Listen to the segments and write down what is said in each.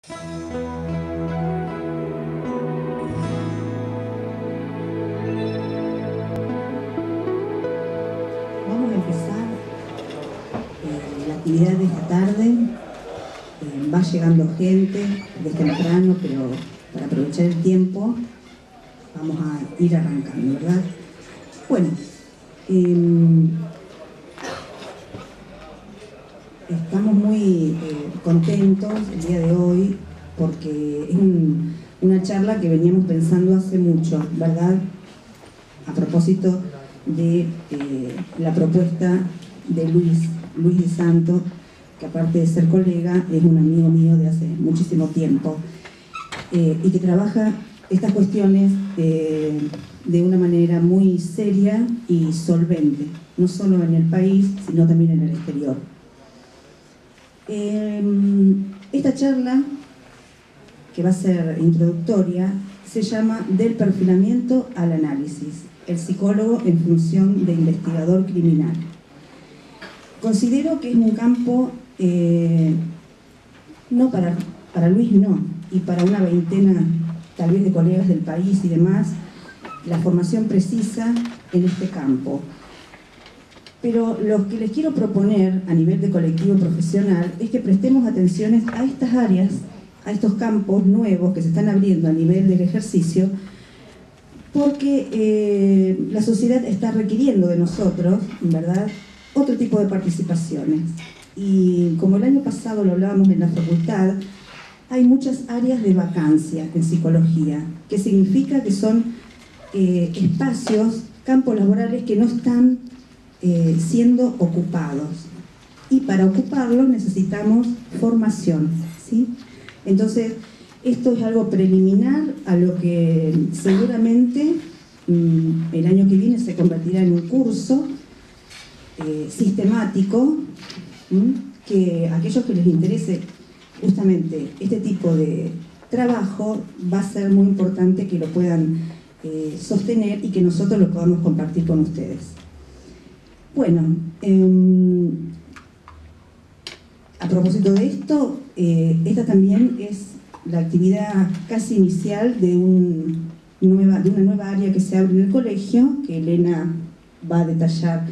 Vamos a empezar la actividad de esta tarde. Va llegando gente de temprano, pero para aprovechar el tiempo vamos a ir arrancando, ¿verdad? Bueno, estamos muy contentos el día de hoy porque es una charla que veníamos pensando hace mucho, ¿verdad? A propósito de la propuesta de Luis Di Santo, que aparte de ser colega, es un amigo mío de hace muchísimo tiempo, y que trabaja estas cuestiones de una manera muy seria y solvente, no solo en el país, sino también en el exterior. Esta charla, que va a ser introductoria, se llama Del perfilamiento al análisis, el psicólogo en función de investigador criminal. Considero que es un campo, no para Luis no, y para una veintena tal vez de colegas del país y demás, la formación precisa en este campo. Pero lo que les quiero proponer a nivel de colectivo profesional es que prestemos atención a estas áreas, a estos campos nuevos que se están abriendo a nivel del ejercicio, porque la sociedad está requiriendo de nosotros, ¿verdad?, otro tipo de participaciones. Y como el año pasado lo hablábamos en la facultad, hay muchas áreas de vacancia en psicología, que significa que son espacios, campos laborales que no están siendo ocupados. Y para ocuparlos necesitamos formación, ¿sí? Entonces, esto es algo preliminar a lo que seguramente el año que viene se convertirá en un curso sistemático, que a aquellos que les interese justamente este tipo de trabajo va a ser muy importante que lo puedan sostener y que nosotros lo podamos compartir con ustedes. Bueno, a propósito de esto, esta también es la actividad casi inicial de una nueva área que se abre en el colegio, que Elena va a detallar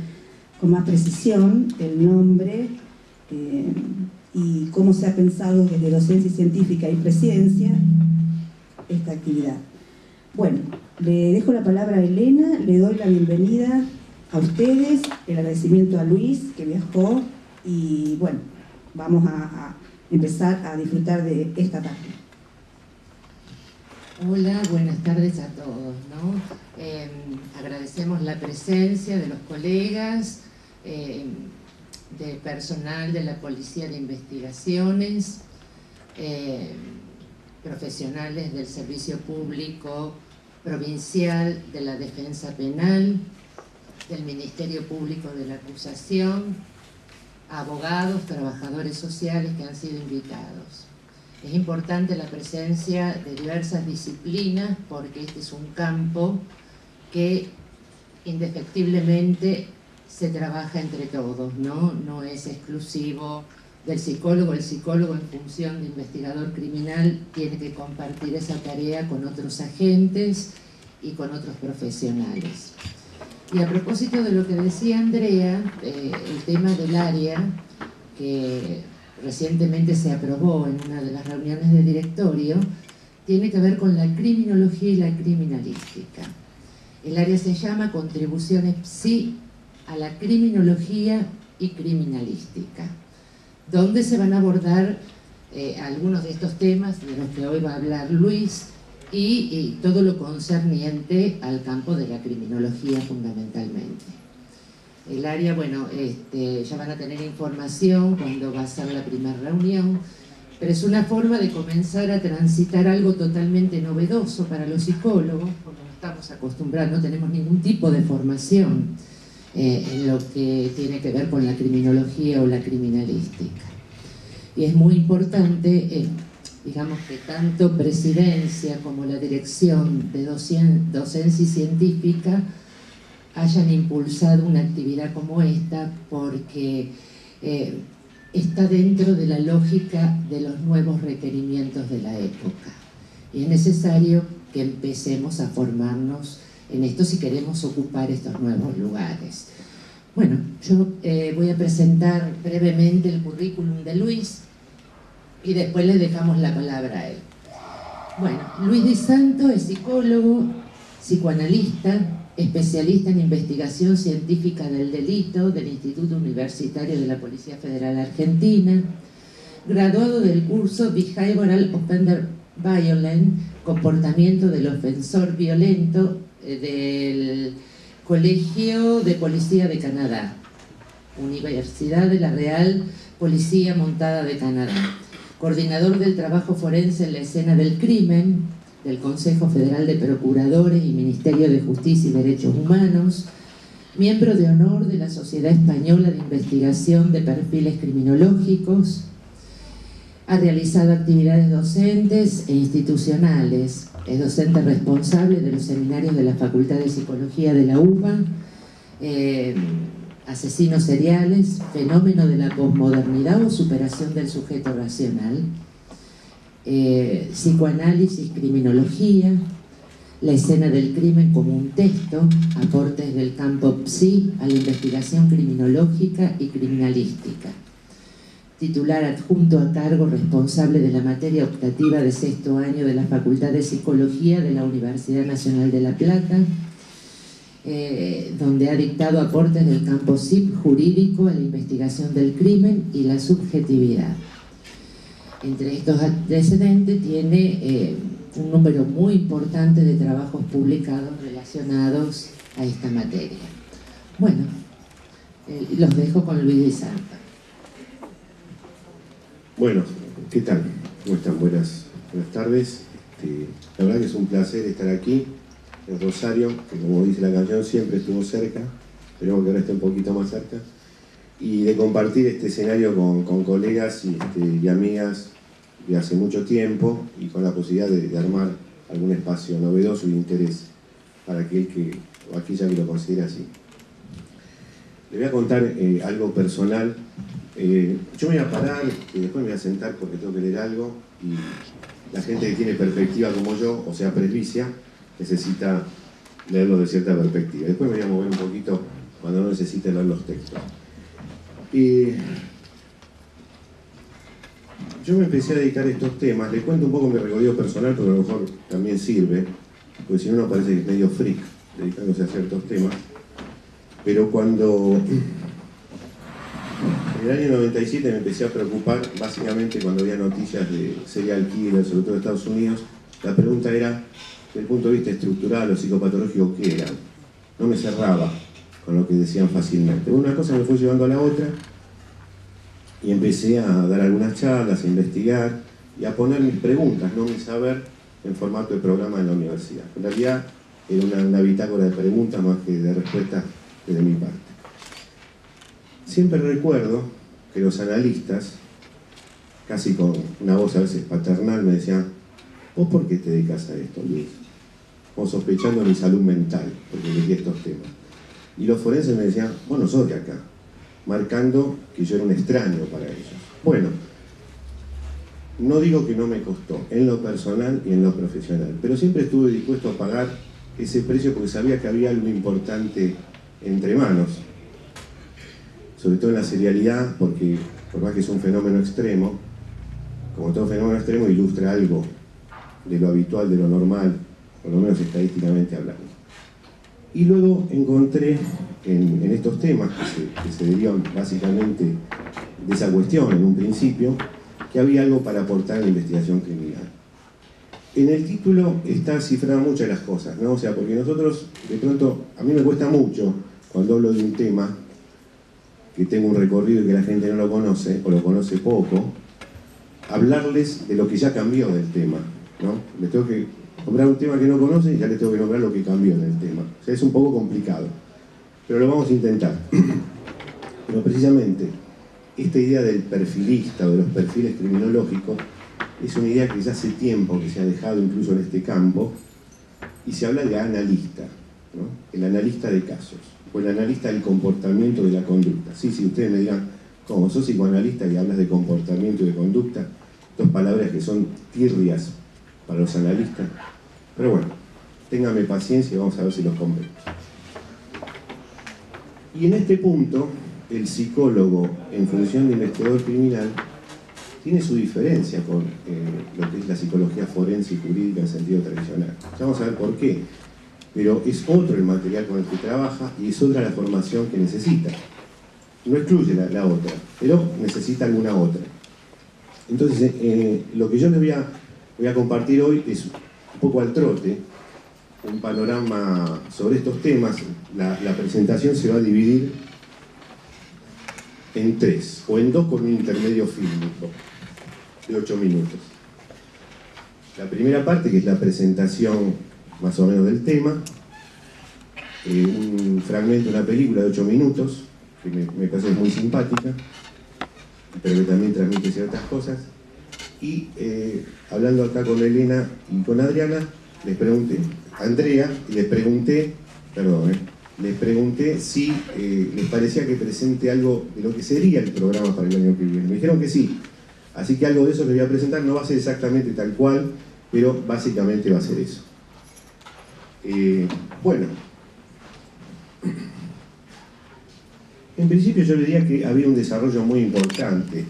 con más precisión el nombre y cómo se ha pensado desde docencia científica y presidencia esta actividad. Bueno, le dejo la palabra a Elena, le doy la bienvenida a ustedes, el agradecimiento a Luis, que viajó, y bueno, vamos a empezar a disfrutar de esta tarde. Hola, buenas tardes a todos, ¿no? Agradecemos la presencia de los colegas, del personal de la Policía de Investigaciones, profesionales del Servicio Público Provincial de la Defensa Penal, del Ministerio Público de la Acusación, abogados, trabajadores sociales que han sido invitados. Es importante la presencia de diversas disciplinas porque este es un campo que indefectiblemente se trabaja entre todos, ¿no? No es exclusivo del psicólogo. El psicólogo en función de investigador criminal tiene que compartir esa tarea con otros agentes y con otros profesionales. Y a propósito de lo que decía Andrea, el tema del área que recientemente se aprobó en una de las reuniones de directorio tiene que ver con la criminología y la criminalística. El área se llama Contribuciones PSI a la criminología y criminalística, donde se van a abordar algunos de estos temas de los que hoy va a hablar Luis y todo lo concerniente al campo de la criminología fundamentalmente. El área, bueno, ya van a tener información cuando va a ser la primera reunión, pero es una forma de comenzar a transitar algo totalmente novedoso para los psicólogos, porque no estamos acostumbrados, no tenemos ningún tipo de formación en lo que tiene que ver con la criminología o la criminalística. Y es muy importante, digamos, que tanto presidencia como la dirección de docencia científica hayan impulsado una actividad como esta, porque está dentro de la lógica de los nuevos requerimientos de la época. Y es necesario que empecemos a formarnos en esto si queremos ocupar estos nuevos lugares. Bueno, yo voy a presentar brevemente el currículum de Luis y después le dejamos la palabra a él. Bueno, Luis Di Santo es psicólogo, psicoanalista, especialista en investigación científica del delito del Instituto Universitario de la Policía Federal Argentina, graduado del curso Behavioral Offender Violence, comportamiento del ofensor violento del Colegio de Policía de Canadá, Universidad de la Real Policía Montada de Canadá, coordinador del trabajo forense en la escena del crimen del Consejo Federal de Procuradores y Ministerio de Justicia y Derechos Humanos, miembro de honor de la Sociedad Española de Investigación de Perfiles Criminológicos, ha realizado actividades docentes e institucionales, es docente responsable de los seminarios de la Facultad de Psicología de la UBA, asesinos seriales, fenómeno de la posmodernidad o superación del sujeto racional, psicoanálisis, criminología, la escena del crimen como un texto, aportes del campo psi a la investigación criminológica y criminalística. Titular adjunto a cargo responsable de la materia optativa de sexto año de la Facultad de Psicología de la Universidad Nacional de La Plata, donde ha dictado aportes del campo SIP jurídico a la investigación del crimen y la subjetividad. Entre estos antecedentes tiene un número muy importante de trabajos publicados relacionados a esta materia. Bueno, los dejo con Luis Di Santo. Bueno, ¿qué tal? ¿Cómo están? Buenas tardes. La verdad que es un placer estar aquí en Rosario, que como dice la canción siempre estuvo cerca, esperemos que ahora esté un poquito más cerca, y de compartir este escenario con colegas y amigas de hace mucho tiempo y con la posibilidad de armar algún espacio novedoso y de interés para aquel o aquella que lo considere así. Le voy a contar algo personal. Yo me voy a parar y después me voy a sentar porque tengo que leer algo, y la gente que tiene perspectiva como yo, o sea presbicia, necesita leerlo de cierta perspectiva. Después me voy a mover un poquito cuando no necesite leer los textos. Yo me empecé a dedicar a estos temas. Les cuento un poco mi recorrido personal, porque a lo mejor también sirve, porque si no, uno parece que es medio freak dedicándose a ciertos temas. Pero cuando en el año 97 me empecé a preocupar, básicamente cuando había noticias de serial killers, sobre todo en Estados Unidos, la pregunta era, desde el punto de vista estructural o psicopatológico, ¿qué era? No me cerraba con lo que decían fácilmente. Una cosa me fue llevando a la otra, y empecé a dar algunas charlas, a investigar y a poner mis preguntas, no mi saber, en formato de programa en la universidad. En realidad era una bitácora de preguntas más que de respuestas de mi parte. Siempre recuerdo que los analistas, casi con una voz a veces paternal, me decían: ¿vos por qué te dedicas a esto, Luis? Como sospechando mi salud mental, porque elegí estos temas. Y los forenses me decían: vos no sos de acá, marcando que yo era un extraño para ellos. Bueno, no digo que no me costó, en lo personal y en lo profesional, pero siempre estuve dispuesto a pagar ese precio porque sabía que había algo importante entre manos, sobre todo en la serialidad, porque por más que es un fenómeno extremo, como todo fenómeno extremo ilustra algo de lo habitual, de lo normal, por lo menos estadísticamente hablando. Y luego encontré en estos temas que se derivan básicamente de esa cuestión en un principio, que había algo para aportar a la investigación criminal. En el título está cifrado muchas de las cosas, ¿no? O sea, porque nosotros, de pronto, a mí me cuesta mucho, cuando hablo de un tema, que tengo un recorrido y que la gente no lo conoce, o lo conoce poco, hablarles de lo que ya cambió del tema, ¿no? Les tengo que nombrar un tema que no conocen y ya les tengo que nombrar lo que cambió en el tema. O sea, es un poco complicado, pero lo vamos a intentar. Pero precisamente, esta idea del perfilista o de los perfiles criminológicos es una idea que ya hace tiempo que se ha dejado incluso en este campo, y se habla de analista, ¿no? El analista de casos, o el analista del comportamiento de la conducta. Sí, ustedes me dirán, como sos psicoanalista y hablas de comportamiento y de conducta, dos palabras que son tirrias para los analistas. Pero bueno, ténganme paciencia y vamos a ver si los convenzo. Y en este punto, el psicólogo en función de investigador criminal tiene su diferencia con lo que es la psicología forense y jurídica en sentido tradicional. Ya vamos a ver por qué, pero es otro el material con el que trabaja y es otra la formación que necesita. No excluye la otra, pero necesita alguna otra. Entonces, lo que yo les voy a compartir hoy es un poco al trote, un panorama sobre estos temas. La presentación se va a dividir en 3, o en 2 con un intermedio fílmico de 8 minutos. La primera parte, que es la presentación más o menos del tema, un fragmento de una película de 8 minutos, que me parece muy simpática, pero que también transmite ciertas cosas. Y hablando acá con Elena y con Adriana, les pregunté, Andrea, y les pregunté si les parecía que presente algo de lo que sería el programa para el año que viene. Me dijeron que sí, así que algo de eso les voy a presentar. No va a ser exactamente tal cual, pero básicamente va a ser eso. Bueno, en principio yo le diría que había un desarrollo muy importante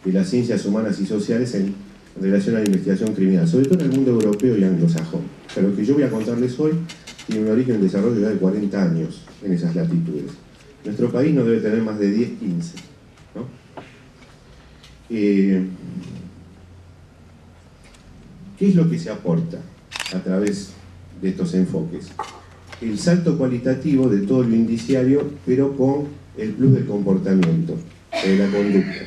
de las ciencias humanas y sociales en relación a la investigación criminal, sobre todo en el mundo europeo y anglosajón. Pero lo que yo voy a contarles hoy tiene un origen, un desarrollo ya de 40 años en esas latitudes. Nuestro país no debe tener más de 10, 15, ¿no? ¿Qué es lo que se aporta a través de estos enfoques? El salto cualitativo de todo lo indiciario, pero con el plus del comportamiento, de la conducta.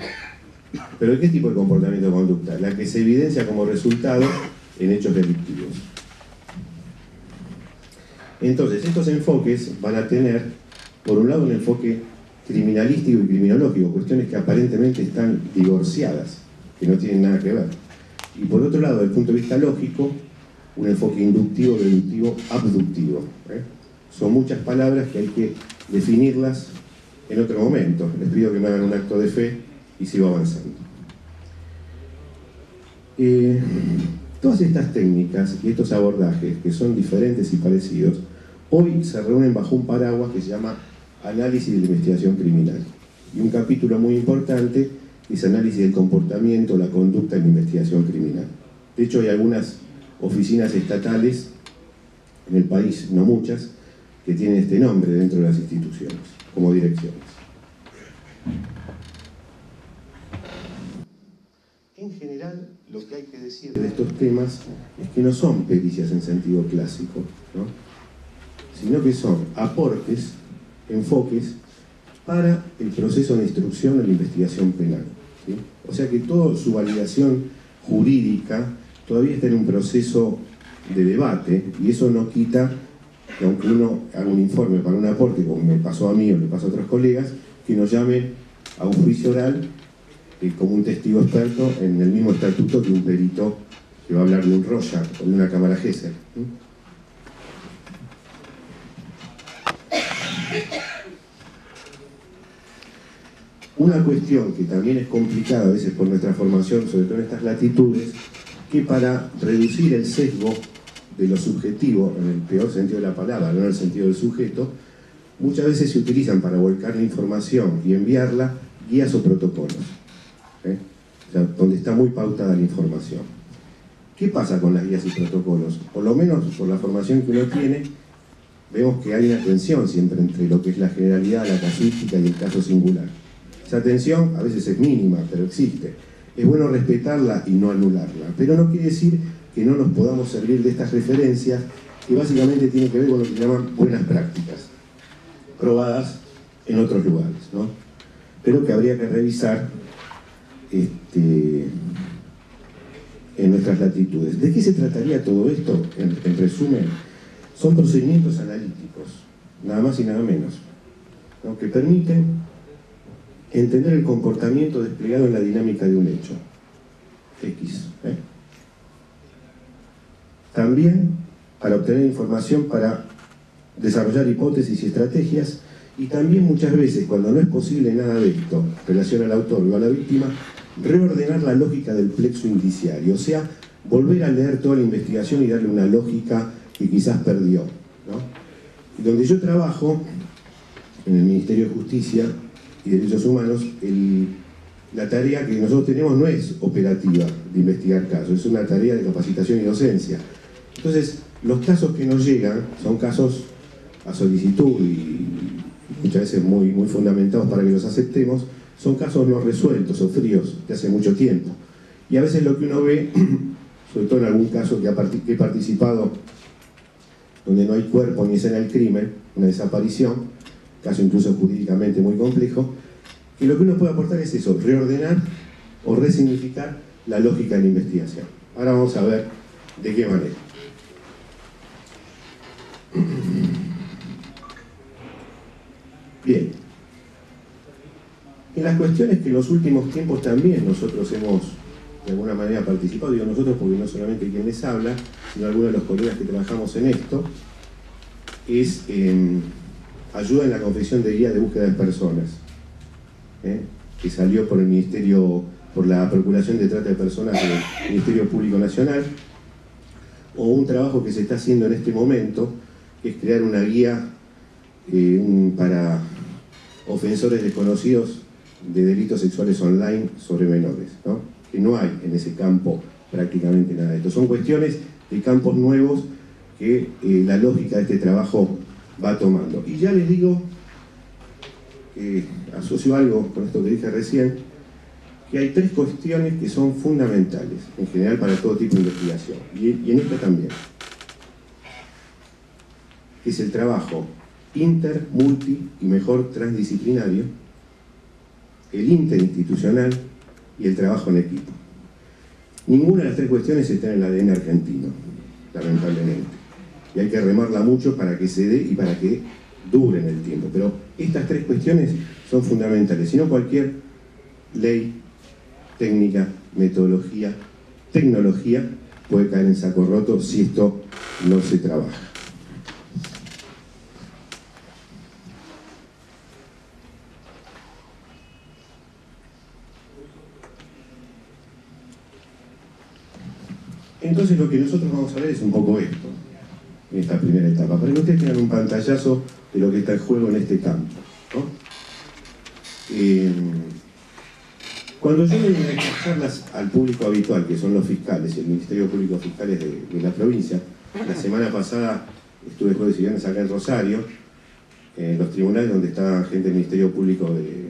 ¿Pero qué tipo de comportamiento de conducta? La que se evidencia como resultado en hechos delictivos. Entonces, estos enfoques van a tener, por un lado, un enfoque criminalístico y criminológico, cuestiones que aparentemente están divorciadas, que no tienen nada que ver. Y por otro lado, desde el punto de vista lógico, un enfoque inductivo, deductivo, abductivo. Son muchas palabras que hay que definirlas en otro momento. Les pido que me hagan un acto de fe y sigo avanzando. Todas estas técnicas y estos abordajes, que son diferentes y parecidos, hoy se reúnen bajo un paraguas que se llama Análisis de la Investigación Criminal. Y un capítulo muy importante es Análisis del Comportamiento, la Conducta en la Investigación Criminal. De hecho, hay algunas oficinas estatales en el país, no muchas, que tienen este nombre dentro de las instituciones, como direcciones. En general, lo que hay que decir de estos temas es que no son pericias en sentido clásico, ¿no? Sino que son aportes, enfoques para el proceso de instrucción de la investigación penal, ¿sí? O sea que toda su validación jurídica todavía está en un proceso de debate, y eso no quita que aunque uno haga un informe para un aporte, como me pasó a mí o le pasó a otros colegas, que nos llamen a un juicio oral como un testigo experto en el mismo estatuto que un perito que va a hablar de un Roya o de una cámara Gesser. Una cuestión que también es complicada a veces por nuestra formación, sobre todo en estas latitudes, que para reducir el sesgo de lo subjetivo, en el peor sentido de la palabra, no en el sentido del sujeto, muchas veces se utilizan para volcar la información y enviarla guías o protocolos, o sea, donde está muy pautada la información. ¿Qué pasa con las guías y protocolos? Por lo menos por la formación que uno tiene, vemos que hay una tensión siempre entre lo que es la generalidad, la casuística y el caso singular. Esa tensión a veces es mínima, pero existe. Es bueno respetarla y no anularla, pero no quiere decir que no nos podamos servir de estas referencias, que básicamente tienen que ver con lo que llaman buenas prácticas, probadas en otros lugares, ¿no? Pero que habría que revisar en nuestras latitudes. ¿De qué se trataría todo esto? En resumen, son procedimientos analíticos, nada más y nada menos, ¿no? Que permiten entender el comportamiento desplegado en la dinámica de un hecho X. También para obtener información para desarrollar hipótesis y estrategias, y también muchas veces, cuando no es posible nada de esto, en relación al autor o a la víctima, reordenar la lógica del plexo indiciario, o sea, volver a leer toda la investigación y darle una lógica que quizás perdió, ¿no? Donde yo trabajo, en el Ministerio de Justicia y Derechos Humanos, la tarea que nosotros tenemos no es operativa de investigar casos, es una tarea de capacitación y docencia. Entonces, los casos que nos llegan son casos a solicitud y muchas veces muy fundamentados para que los aceptemos, son casos no resueltos o fríos de hace mucho tiempo. Y a veces lo que uno ve, sobre todo en algún caso que he participado, donde no hay cuerpo ni escena del crimen, una desaparición, caso incluso jurídicamente muy complejo, que lo que uno puede aportar es eso, reordenar o resignificar la lógica de la investigación. Ahora vamos a ver de qué manera. Bien. En las cuestiones que en los últimos tiempos también nosotros hemos de alguna manera participado, digo nosotros porque no solamente quien les habla, sino algunos de los colegas que trabajamos en esto, es ayuda en la confección de guía de búsqueda de personas, que salió por el Ministerio, por la Procuración de Trata de Personas del Ministerio Público Nacional, o un trabajo que se está haciendo en este momento, que es crear una guía para ofensores desconocidos de delitos sexuales online sobre menores, ¿no? Que no hay en ese campo prácticamente nada de esto. Son cuestiones de campos nuevos que la lógica de este trabajo va tomando. Y ya les digo, asocio algo con esto que dije recién, que hay tres cuestiones que son fundamentales, en general para todo tipo de investigación, y en esta también, que es el trabajo inter, multi y mejor transdisciplinario, el interinstitucional y el trabajo en equipo. Ninguna de las tres cuestiones está en el ADN argentino, lamentablemente. Y hay que remarla mucho para que se dé y para que dure en el tiempo. Pero estas tres cuestiones son fundamentales. Si no, cualquier ley, técnica, metodología, tecnología puede caer en saco roto si esto no se trabaja. Entonces lo que nosotros vamos a ver es un poco esto, en esta primera etapa, para que ustedes tengan un pantallazo de lo que está en juego en este campo, ¿no? Cuando yo doy estas charlas al público habitual, que son los fiscales y el Ministerio Público Fiscales de la provincia, la semana pasada estuve jueves y viernes acá en Rosario, en los tribunales donde está gente del Ministerio Público de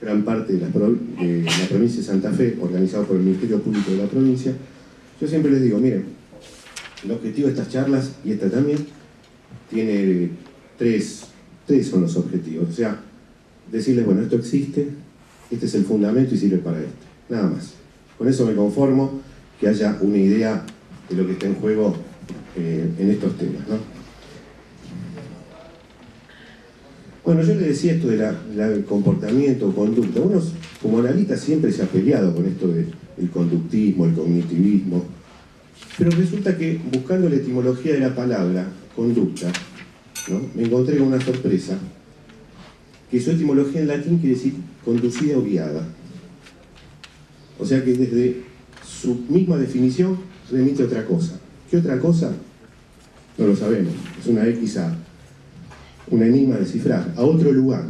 gran parte de la provincia de Santa Fe, organizado por el Ministerio Público de la provincia. Yo siempre les digo, miren, el objetivo de estas charlas, y esta también, tiene tres son los objetivos. O sea, decirles, bueno, esto existe, este es el fundamento y sirve para esto. Nada más. Con eso me conformo, que haya una idea de lo que está en juego en estos temas, ¿no? Bueno, yo les decía esto del comportamiento o conducta. Uno, como analista, siempre se ha peleado con esto del conductismo, el cognitivismo, pero resulta que, buscando la etimología de la palabra conducta, ¿no?, me encontré con una sorpresa, que su etimología en latín quiere decir conducida o guiada. O sea que desde su misma definición remite a otra cosa. ¿Qué otra cosa? No lo sabemos. Es una X a un enigma a descifrar, a otro lugar.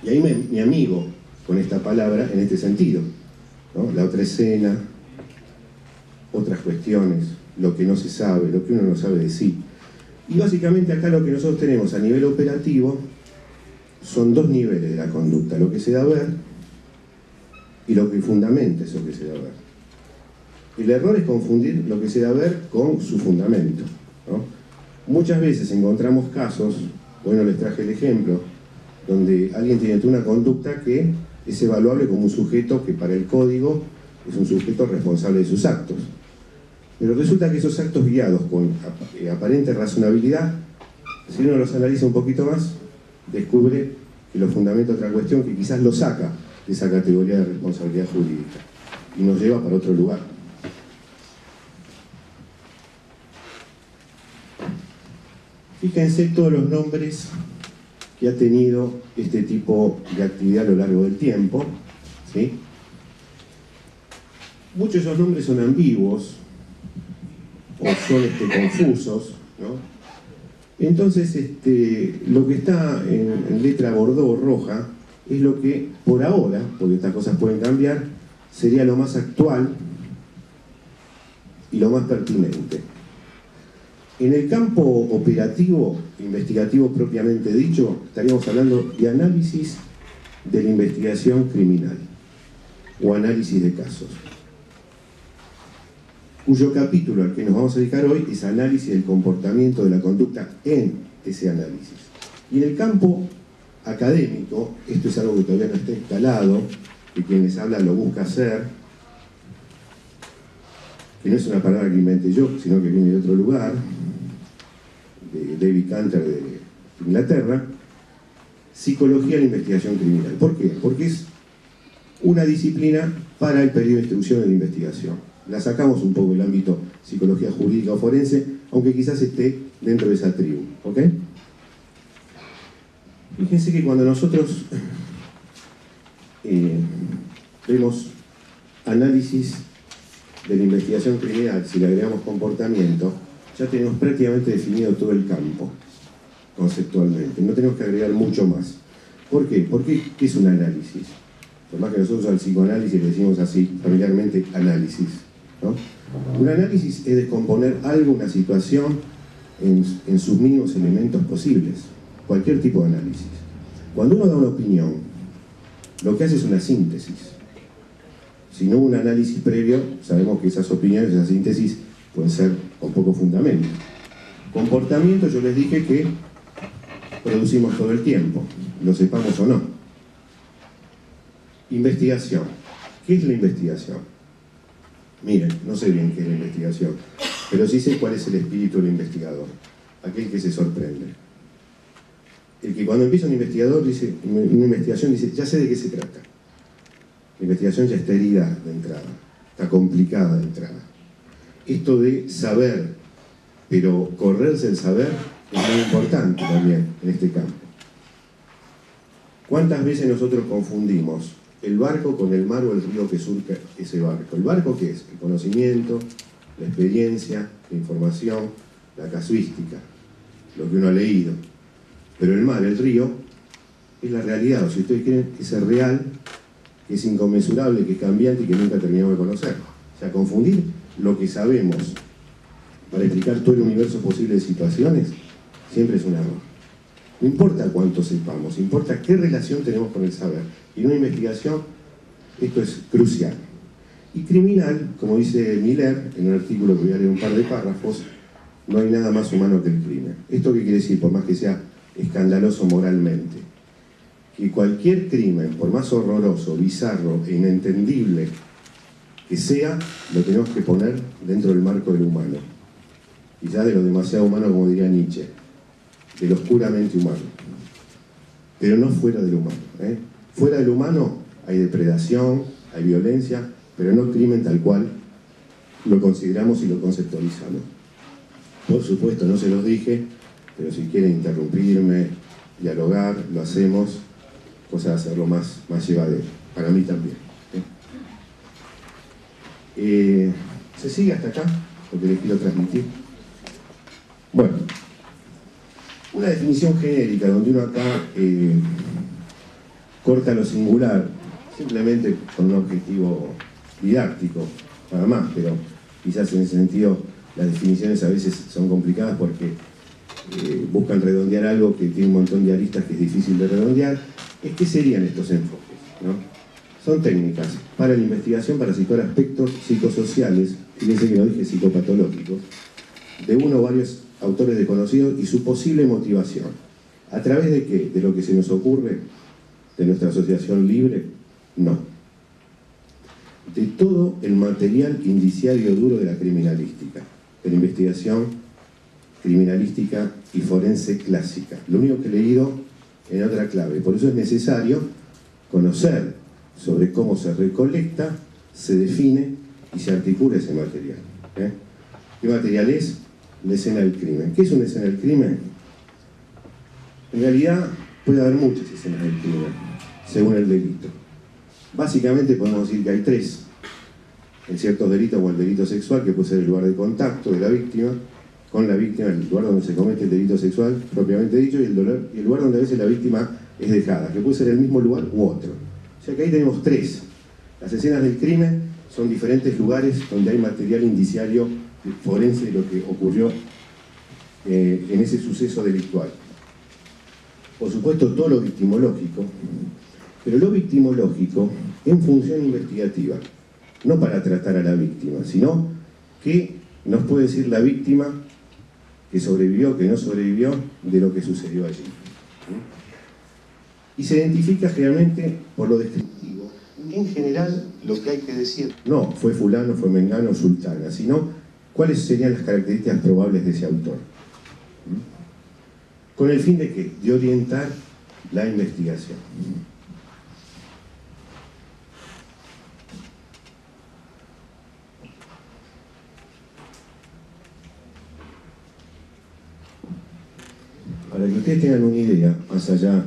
Y ahí mi amigo con esta palabra en este sentido, ¿no? La otra escena, otras cuestiones, lo que no se sabe, lo que uno no sabe de sí. Y básicamente acá lo que nosotros tenemos a nivel operativo son dos niveles de la conducta, lo que se da a ver y lo que fundamenta eso que se da a ver. El error es confundir lo que se da a ver con su fundamento, ¿no? Muchas veces encontramos casos, bueno, les traje el ejemplo, donde alguien tiene una conducta que es evaluable como un sujeto que para el código es un sujeto responsable de sus actos. Pero resulta que esos actos guiados con aparente razonabilidad, si uno los analiza un poquito más, descubre que lo fundamenta otra cuestión que quizás lo saca de esa categoría de responsabilidad jurídica y nos lleva para otro lugar. Fíjense todos los nombres que que ha tenido este tipo de actividad a lo largo del tiempo, ¿sí? Muchos de esos nombres son ambiguos o son confusos, ¿no? Entonces, lo que está en letra bordó roja es lo que por ahora, porque estas cosas pueden cambiar, sería lo más actual y lo más pertinente. En el campo operativo, investigativo propiamente dicho, estaríamos hablando de análisis de la investigación criminal o análisis de casos, cuyo capítulo al que nos vamos a dedicar hoy es análisis del comportamiento de la conducta en ese análisis. Y en el campo académico, esto es algo que todavía no está instalado, que quien les habla lo busca hacer, que no es una palabra que inventé yo, sino que viene de otro lugar, de David Cantor de Inglaterra, psicología de la investigación criminal. ¿Por qué? Porque es una disciplina para el periodo de instrucción de la investigación. La sacamos un poco del ámbito psicología jurídica o forense, aunque quizás esté dentro de esa tribu, ¿ok? Fíjense que cuando nosotros vemos análisis de la investigación criminal, si le agregamos comportamiento, ya tenemos prácticamente definido todo el campo, conceptualmente. No tenemos que agregar mucho más. ¿Por qué? Porque ¿qué es un análisis? Por más que nosotros al psicoanálisis le decimos así, familiarmente, análisis, ¿no? Un análisis es descomponer algo, una situación, en sus mínimos elementos posibles. Cualquier tipo de análisis. Cuando uno da una opinión, lo que hace es una síntesis. Si no hubo un análisis previo, sabemos que esas opiniones, esas síntesis, pueden ser con poco fundamento. Comportamiento, yo les dije que producimos todo el tiempo, lo sepamos o no. Investigación. ¿Qué es la investigación? Miren, no sé bien qué es la investigación, pero sí sé cuál es el espíritu del investigador, aquel que se sorprende. El que cuando empieza un investigador dice, una investigación dice, ya sé de qué se trata. La investigación ya está herida de entrada, está complicada de entrada. Esto de saber, pero correrse el saber, es muy importante también en este campo. ¿Cuántas veces nosotros confundimos el barco con el mar o el río que surca ese barco? ¿El barco qué es? El conocimiento, la experiencia, la información, la casuística, lo que uno ha leído. Pero el mar, el río, es la realidad, o si ustedes quieren, es el real, que es inconmensurable, que es cambiante y que nunca terminamos de conocer. O sea, confundir lo que sabemos para explicar todo el universo posible de situaciones, siempre es un error. No importa cuánto sepamos, importa qué relación tenemos con el saber. Y en una investigación, esto es crucial. Y criminal, como dice Miller, en un artículo que voy a leer un par de párrafos, no hay nada más humano que el crimen. ¿Esto qué quiere decir? Por más que sea escandaloso moralmente, que cualquier crimen, por más horroroso, bizarro e inentendible que sea, lo tenemos que poner dentro del marco del humano. Y ya de lo demasiado humano, como diría Nietzsche, de lo oscuramente humano. Pero no fuera del humano, ¿eh? Fuera del humano hay depredación, hay violencia, pero no crimen tal cual lo consideramos y lo conceptualizamos. Por supuesto, no se los dije, pero si quieren interrumpirme, dialogar, lo hacemos, cosa de hacerlo más llevadero, para mí también. ¿Se sigue hasta acá? Porque les quiero transmitir. Bueno, una definición genérica donde uno acá corta lo singular, simplemente con un objetivo didáctico, nada más, pero quizás en ese sentido las definiciones a veces son complicadas porque buscan redondear algo que tiene un montón de aristas que es difícil de redondear. ¿Qué serían estos enfoques, ¿no? Son técnicas para la investigación para situar aspectos psicosociales, fíjense que no dije psicopatológicos, de uno o varios autores desconocidos y su posible motivación. ¿A través de qué? ¿De lo que se nos ocurre? ¿De nuestra asociación libre? No. De todo el material indiciario duro de la criminalística, de la investigación criminalística y forense clásica. Lo único que he leído en otra clave. Por eso es necesario conocer sobre cómo se recolecta, se define y se articula ese material. ¿Qué material es? La escena del crimen. ¿Qué es una escena del crimen? En realidad puede haber muchas escenas del crimen, según el delito. Básicamente podemos decir que hay tres en ciertos delitos, como el delito sexual, que puede ser el lugar de contacto de la víctima con la víctima, el lugar donde se comete el delito sexual propiamente dicho, y el lugar donde a veces la víctima es dejada, que puede ser el mismo lugar u otro. O sea que ahí tenemos tres. Las escenas del crimen son diferentes lugares donde hay material indiciario forense de lo que ocurrió en ese suceso delictual. Por supuesto, todo lo victimológico, pero lo victimológico en función investigativa, no para tratar a la víctima, sino que nos puede decir la víctima que sobrevivió, que no sobrevivió, de lo que sucedió allí. Y se identifica generalmente por lo descriptivo. En general, lo que hay que decir, no fue fulano, fue mengano, sultana, sino cuáles serían las características probables de ese autor. ¿Con el fin de qué? De orientar la investigación. Para que ustedes tengan una idea, más allá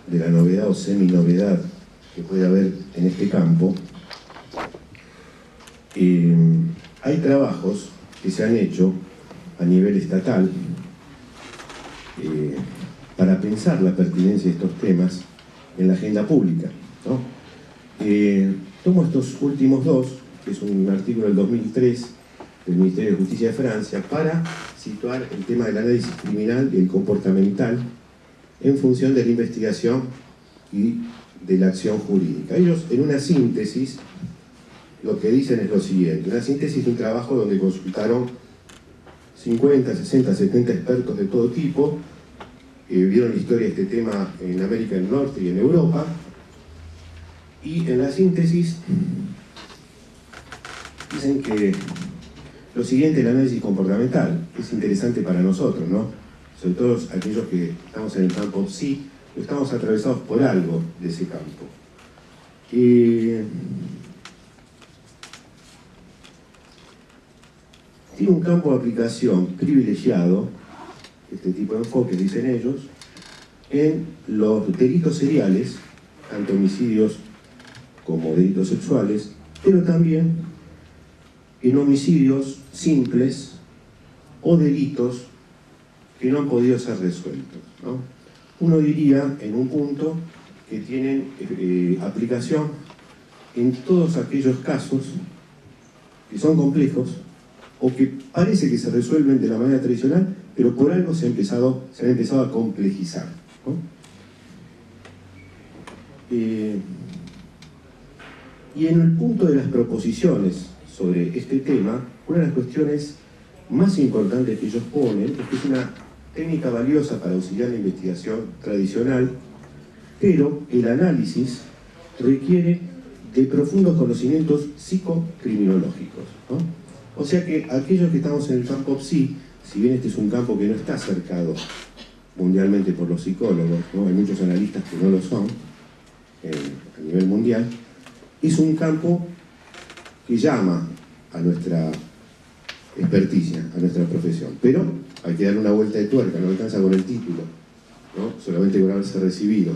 de la novedad o semi-novedad que puede haber en este campo, hay trabajos que se han hecho a nivel estatal para pensar la pertinencia de estos temas en la agenda pública, ¿no? Tomo estos últimos dos, que es un artículo del 2003 del Ministerio de Justicia de Francia, para situar el tema del análisis criminal y el comportamental en función de la investigación y de la acción jurídica. Ellos, en una síntesis, lo que dicen es lo siguiente: una síntesis de un trabajo donde consultaron 50, 60, 70 expertos de todo tipo, vieron la historia de este tema en América del Norte y en Europa, y en la síntesis dicen que lo siguiente, el análisis comportamental, es interesante para nosotros, ¿no? Sobre todo aquellos que estamos en el campo psi, estamos atravesados por algo de ese campo. Tiene un campo de aplicación privilegiado, este tipo de enfoques, dicen ellos, en los delitos seriales, tanto homicidios como delitos sexuales, pero también en homicidios simples o delitos que no han podido ser resueltos, ¿no? Uno diría, en un punto, que tienen aplicación en todos aquellos casos que son complejos o que parece que se resuelven de la manera tradicional, pero por algo se han empezado a complejizar, ¿no? Y en el punto de las proposiciones sobre este tema, una de las cuestiones más importantes que ellos ponen es que es una técnica valiosa para auxiliar la investigación tradicional, pero el análisis requiere de profundos conocimientos psicocriminológicos, ¿no? O sea que aquellos que estamos en el campo psi, si bien este es un campo que no está cercado mundialmente por los psicólogos, ¿no? Hay muchos analistas que no lo son a nivel mundial, es un campo que llama a nuestra experticia, a nuestra profesión, pero hay que darle una vuelta de tuerca, no alcanza con el título, ¿no? Solamente con haberse recibido.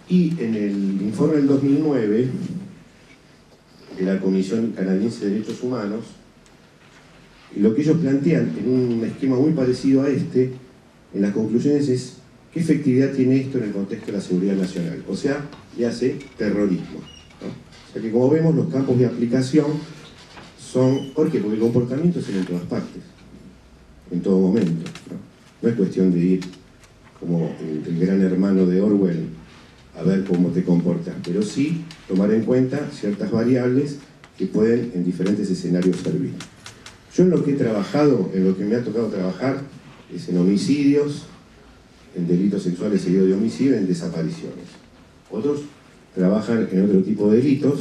Y en el informe del 2009 de la Comisión Canadiense de Derechos Humanos, lo que ellos plantean en un esquema muy parecido a este, en las conclusiones, es qué efectividad tiene esto en el contexto de la seguridad nacional, o sea, le hace terrorismo, ¿no? O sea que, como vemos, los campos de aplicación son... ¿Por qué? Porque el comportamiento es en todas partes, en todo momento, ¿no? No es cuestión de ir como el gran hermano de Orwell a ver cómo te comportas, pero sí tomar en cuenta ciertas variables que pueden en diferentes escenarios servir. Yo en lo que he trabajado, en lo que me ha tocado trabajar, es en homicidios, en delitos sexuales seguidos de homicidio, en desapariciones. Otros trabajan en otro tipo de delitos,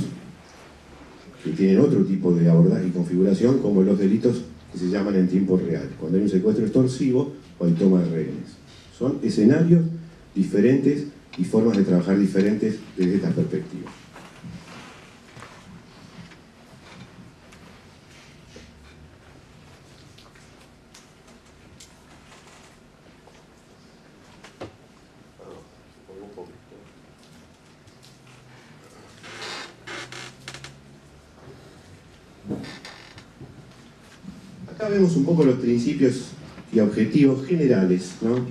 que tienen otro tipo de abordaje y configuración, como los delitos que se llaman en tiempo real, cuando hay un secuestro extorsivo o hay toma de rehenes. Son escenarios diferentes y formas de trabajar diferentes desde esta perspectiva. Acá vemos un poco los principios y objetivos generales, ¿no?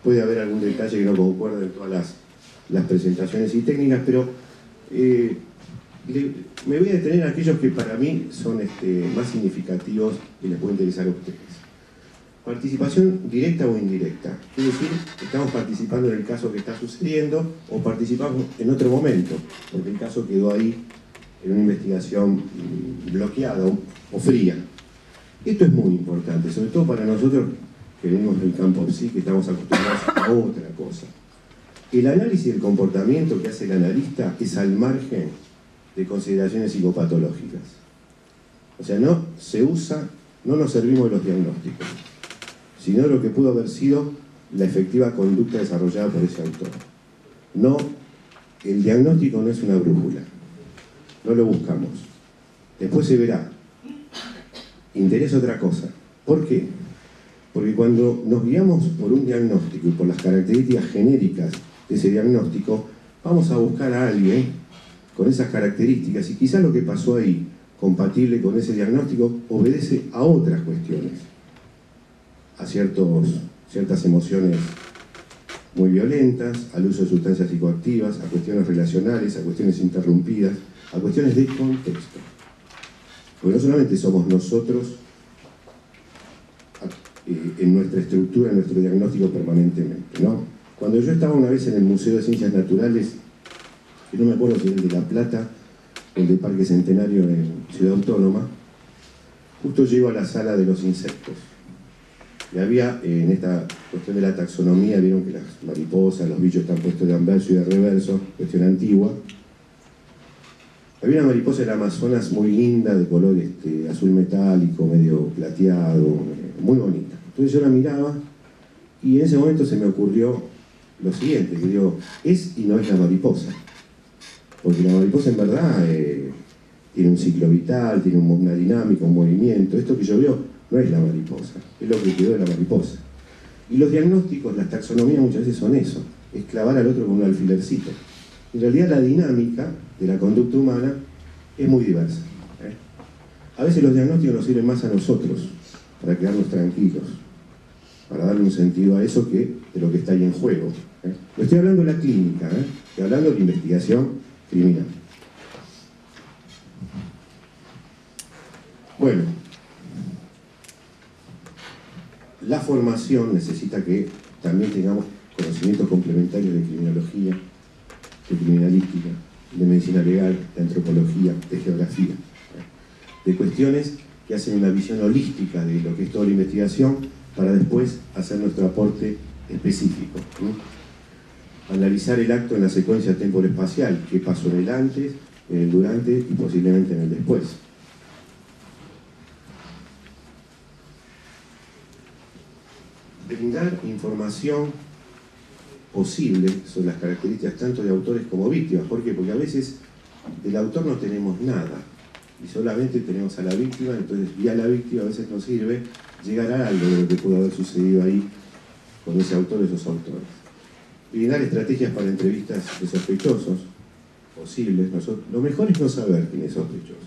Puede haber algún detalle que no concuerde en todas las presentaciones y técnicas, pero me voy a detener en aquellos que para mí son más significativos y les puede interesar a ustedes. Participación directa o indirecta. Es decir, estamos participando en el caso que está sucediendo o participamos en otro momento, porque el caso quedó ahí en una investigación bloqueada o fría. Esto es muy importante, sobre todo para nosotros que venimos del campo psi, que estamos acostumbrados a otra cosa. El análisis del comportamiento que hace el analista es al margen de consideraciones psicopatológicas. O sea, no nos servimos de los diagnósticos, sino de lo que pudo haber sido la efectiva conducta desarrollada por ese autor. No, el diagnóstico no es una brújula, no lo buscamos. Después se verá. Interesa otra cosa. ¿Por qué? Porque cuando nos guiamos por un diagnóstico y por las características genéricas de ese diagnóstico, vamos a buscar a alguien con esas características y quizás lo que pasó ahí, compatible con ese diagnóstico, obedece a otras cuestiones, a ciertas emociones muy violentas, al uso de sustancias psicoactivas, a cuestiones relacionales, a cuestiones interrumpidas, a cuestiones de contexto. Porque no solamente somos nosotros en nuestra estructura, en nuestro diagnóstico permanentemente, ¿no? Cuando yo estaba una vez en el Museo de Ciencias Naturales, que no me acuerdo si era el de La Plata o el de Parque Centenario en Ciudad Autónoma, justo llego a la sala de los insectos. Y había, en esta cuestión de la taxonomía, vieron que las mariposas, los bichos están puestos de anverso y de reverso, cuestión antigua. Había una mariposa del Amazonas muy linda, de color azul metálico, medio plateado, muy bonita. Entonces yo la miraba y en ese momento se me ocurrió lo siguiente, que digo, es y no es la mariposa. Porque la mariposa en verdad tiene un ciclo vital, tiene una dinámica, un movimiento. Esto que yo veo no es la mariposa, es lo que quedó de la mariposa. Y los diagnósticos, las taxonomías muchas veces son eso, es clavar al otro con un alfilercito. En realidad la dinámica de la conducta humana es muy diversa. A veces los diagnósticos nos sirven más a nosotros, para quedarnos tranquilos, para darle un sentido a eso que de lo que está ahí en juego. No estoy hablando de la clínica, estoy hablando de la investigación criminal. Bueno, la formación necesita que también tengamos conocimientos complementarios de criminología, de criminalística, de medicina legal, de antropología, de geografía, de cuestiones que hacen una visión holística de lo que es toda la investigación para después hacer nuestro aporte específico. Analizar el acto en la secuencia temporal-espacial, qué pasó en el antes, en el durante y posiblemente en el después. Brindar información posible sobre las características tanto de autores como víctimas. ¿Por qué? Porque a veces del autor no tenemos nada y solamente tenemos a la víctima, entonces vía la víctima a veces nos sirve llegar a algo de lo que pudo haber sucedido ahí con ese autor o esos autores. Brindar estrategias para entrevistas de sospechosos posibles. Lo mejor es no saber quién es sospechoso.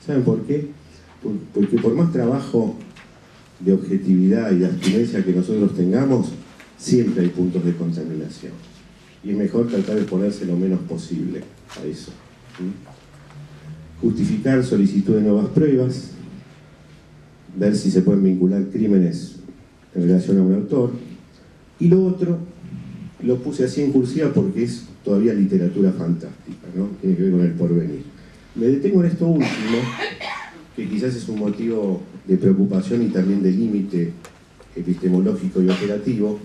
¿Saben por qué? Porque por más trabajo de objetividad y de abstinencia que nosotros tengamos, siempre hay puntos de contaminación. Y es mejor tratar de ponerse lo menos posible a eso. Justificar solicitud de nuevas pruebas, ver si se pueden vincular crímenes en relación a un autor. Y lo otro, lo puse así en cursiva porque es todavía literatura fantástica, ¿no? Tiene que ver con el porvenir. Me detengo en esto último, que quizás es un motivo de preocupación y también de límite epistemológico y operativo,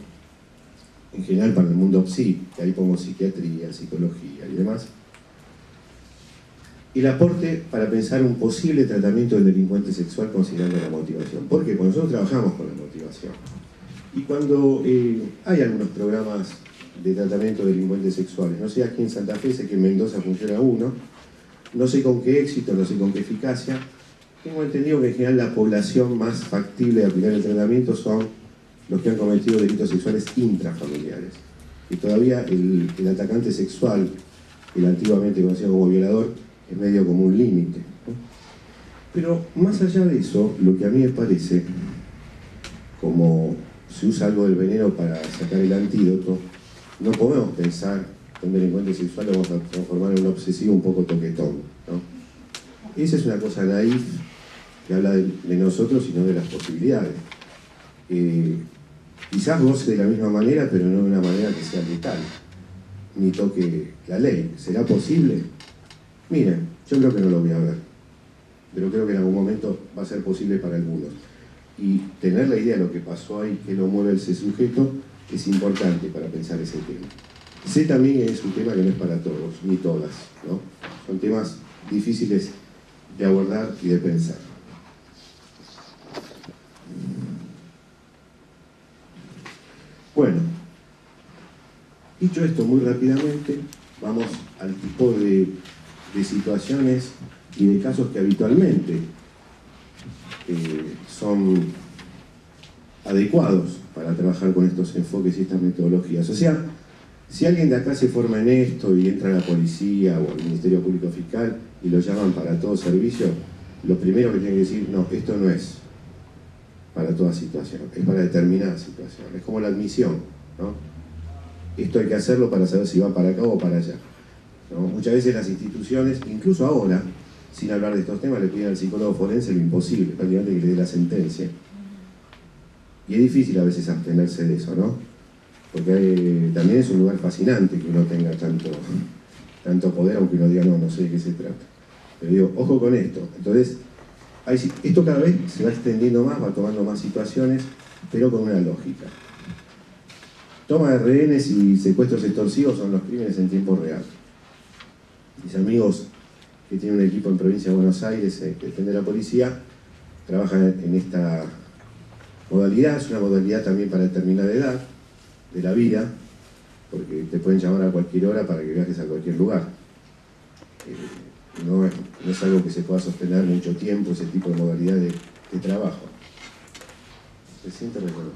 en general para el mundo psi, que ahí pongo psiquiatría, psicología y demás. El aporte para pensar un posible tratamiento del delincuente sexual considerando la motivación. ¿Por qué? Porque nosotros trabajamos con la motivación. Y cuando hay algunos programas de tratamiento de delincuentes sexuales, no sé aquí en Santa Fe, sé que en Mendoza funciona uno, no sé con qué éxito, no sé con qué eficacia. Tengo entendido que en general la población más factible de aplicar el tratamiento son los que han cometido delitos sexuales intrafamiliares. Y todavía el atacante sexual, el antiguamente conocido como violador, es medio como un límite, ¿no? Pero más allá de eso, lo que a mí me parece, como se usa algo del veneno para sacar el antídoto, no podemos pensar que un delincuente sexual lo vamos a transformar en un obsesivo un poco toquetón, ¿no? Esa es una cosa naif que habla de nosotros y no de las posibilidades. Quizás goce de la misma manera, pero no de una manera que sea letal, ni toque la ley. ¿Será posible? Miren, yo creo que no lo voy a ver, pero creo que en algún momento va a ser posible para algunos. Y tener la idea de lo que pasó ahí, que lo mueve ese sujeto, es importante para pensar ese tema. Sé también que es un tema que no es para todos, ni todas, ¿no? Son temas difíciles de abordar y de pensar. Bueno, dicho esto muy rápidamente, vamos al tipo de situaciones y de casos que habitualmente son adecuados para trabajar con estos enfoques y estas metodologías. O sea, si alguien de acá se forma en esto y entra a la policía o al Ministerio Público Fiscal y lo llaman para todo servicio, lo primero que tiene que decir, no, esto no es para toda situación, es para determinada situación. Es como la admisión, ¿no? Esto hay que hacerlo para saber si va para acá o para allá, ¿no? Muchas veces las instituciones, incluso ahora, sin hablar de estos temas, le piden al psicólogo forense lo imposible, prácticamente que le dé la sentencia. Y es difícil a veces abstenerse de eso, ¿no? Porque también es un lugar fascinante que uno tenga tanto poder, aunque uno diga, no sé de qué se trata. Pero digo, ojo con esto. Entonces, esto cada vez se va extendiendo más, va tomando más situaciones, pero con una lógica. Toma de rehenes y secuestros extorsivos son los crímenes en tiempo real. Mis amigos que tienen un equipo en Provincia de Buenos Aires, que depende de la policía, trabajan en esta modalidad. Es una modalidad también para determinada edad de la vida, porque te pueden llamar a cualquier hora para que viajes a cualquier lugar. No es algo que se pueda sostener mucho tiempo, ese tipo de modalidad de trabajo. ¿Se siente recuerdo?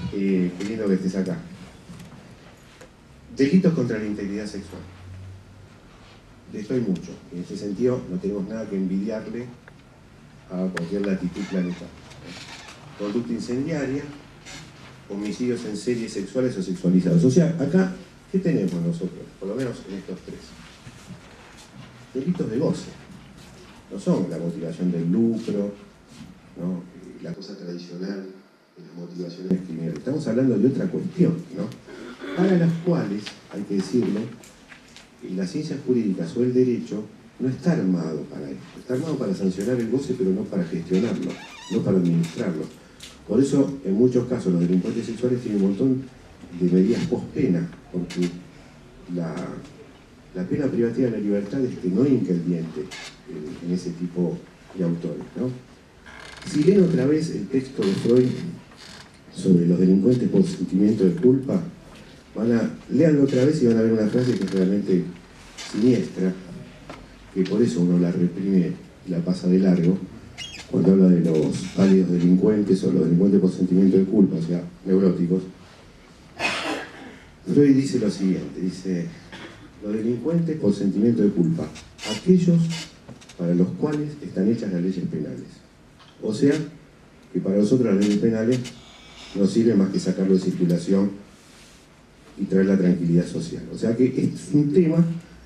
Qué lindo que estés acá. Delitos contra la integridad sexual. De esto hay mucho. En este sentido, no tenemos nada que envidiarle a cualquier latitud planetaria. Conducta incendiaria, homicidios en serie sexuales o sexualizados. O sea, acá, ¿qué tenemos nosotros? Por lo menos en estos tres. Delitos de goce. No son la motivación del lucro, ¿no? La cosa tradicional de las motivaciones criminales. Estamos hablando de otra cuestión, ¿no? Para las cuales, hay que decirlo, las ciencias jurídicas o el derecho no está armado para esto. Está armado para sancionar el goce, pero no para gestionarlo, no para administrarlo. Por eso, en muchos casos, los delincuentes sexuales tienen un montón de medidas post-pena, porque la pena privativa de la libertad no hinca el diente en ese tipo de autores, ¿no? Si leen otra vez el texto de Freud sobre los delincuentes por sentimiento de culpa, léanlo otra vez y van a ver una frase que es realmente siniestra, que por eso uno la reprime y la pasa de largo, cuando habla de los pálidos delincuentes o los delincuentes por sentimiento de culpa, o sea, neuróticos. Freud dice lo siguiente, dice, los delincuentes por sentimiento de culpa, aquellos para los cuales están hechas las leyes penales. O sea, que para nosotros las leyes penales no sirven más que sacarlo de circulación y traer la tranquilidad social. O sea que es un tema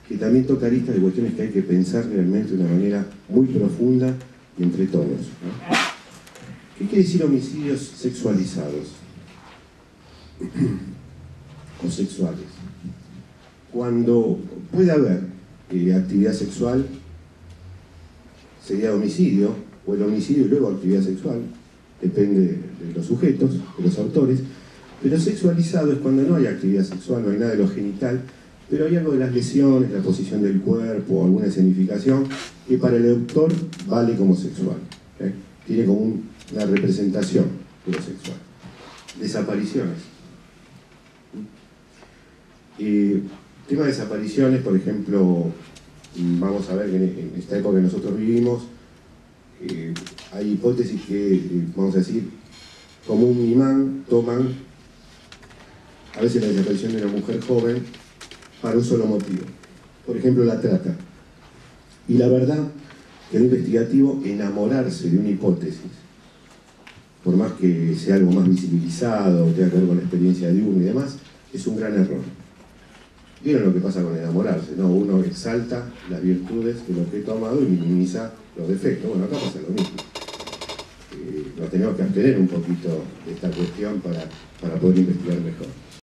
que también toca aristas de cuestiones que hay que pensar realmente de una manera muy profunda y entre todos, ¿no? ¿Qué quiere decir homicidios sexualizados o sexuales? Cuando puede haber actividad sexual, sería homicidio, o el homicidio y luego actividad sexual, depende de los sujetos, de los autores, pero sexualizado es cuando no hay actividad sexual, no hay nada de lo genital, pero hay algo de las lesiones, la posición del cuerpo, alguna escenificación, que para el autor vale como sexual, ¿okay? Tiene como una representación de lo sexual. Desapariciones. Tema de desapariciones, por ejemplo, vamos a ver que en esta época que nosotros vivimos, hay hipótesis que, vamos a decir, como un imán toman a veces la desaparición de una mujer joven para un solo motivo. Por ejemplo, la trata. Y la verdad que el investigativo enamorarse de una hipótesis, por más que sea algo más visibilizado, tenga que ver con la experiencia de uno y demás, es un gran error. ¿Vieron lo que pasa con enamorarse? ¿No? Uno exalta las virtudes del objeto amado y minimiza los defectos. Bueno, acá pasa lo mismo. Nos tenemos que abstener un poquito de esta cuestión para poder investigar mejor.